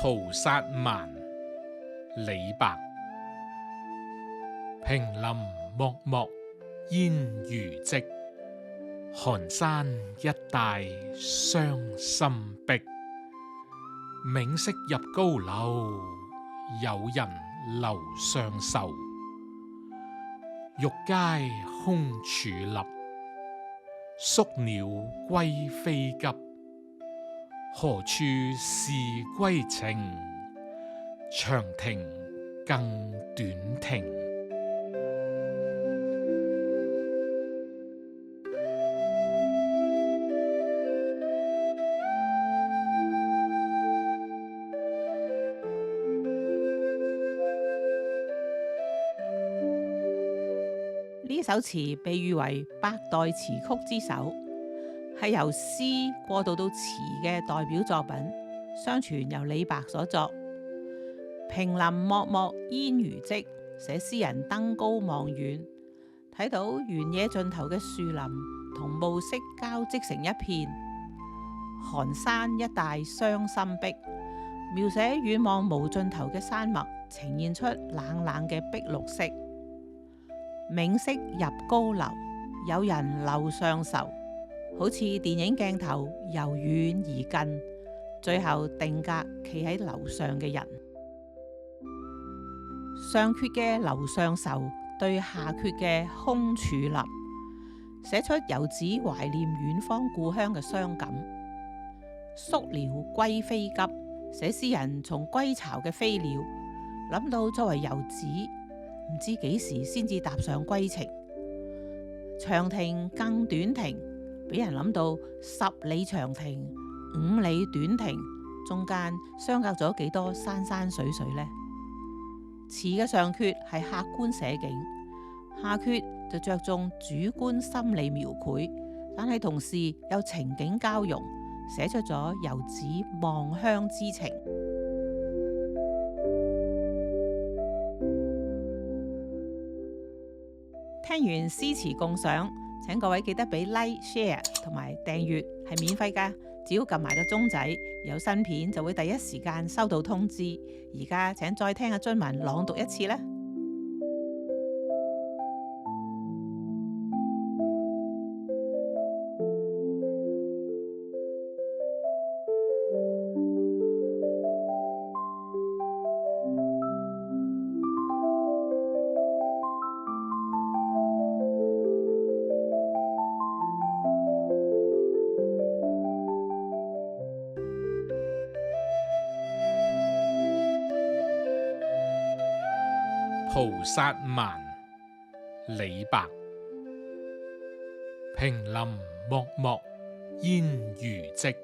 菩薩蠻，李白。平林漠漠煙餘跡，寒山一帶傷心碧。冥色入高樓，有人樓上愁。欲解空處立，宿鳥歸飛急。何處是歸程？長亭更短亭。呢首詞被譽為百代詞曲之首，係由詩過渡到詞嘅代表作品。相傳由李白所作。平林漠漠煙餘跡，寫詩人登高望遠，睇到原野盡頭嘅樹林同暮色交織成一片。寒山一帶傷心碧，描寫遠望無盡頭嘅山脈，呈現出冷冷嘅碧綠色。冥色入高樓，有人樓上愁，好似電影鏡頭由遠而近，最後定格企喺樓上嘅人。上闕嘅樓上愁對下闕嘅空處立，寫出遊子懷念遠方故鄉嘅傷感。宿鳥歸飛急，寫詩人從歸巢嘅飛鳥諗到作為遊子，唔知幾時先至踏上歸程。長亭更短亭，俾人諗到10里長亭、5里短亭，中間相隔咗幾多山山水水呢？詞嘅上闕係客觀寫景，下闕就着重主觀心理描繪，但係同時有情景交融，寫出咗遊子望鄉之情。聽完詩詞共賞，請各位記得俾 like、share 同埋訂閱，係免費㗎，只要撳埋個鐘仔，有新片就會第一時間收到通知。而家請再聽阿津文朗讀一次啦。菩薩蠻，李白。平林漠漠煙餘跡，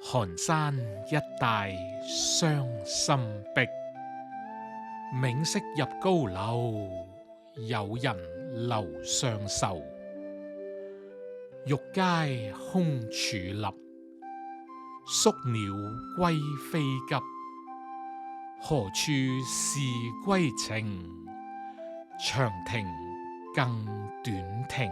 寒山一帶傷心碧。冥色入高樓，有人樓上愁。欲解空處立，宿鳥歸飛急。何處是歸程？長亭更短亭。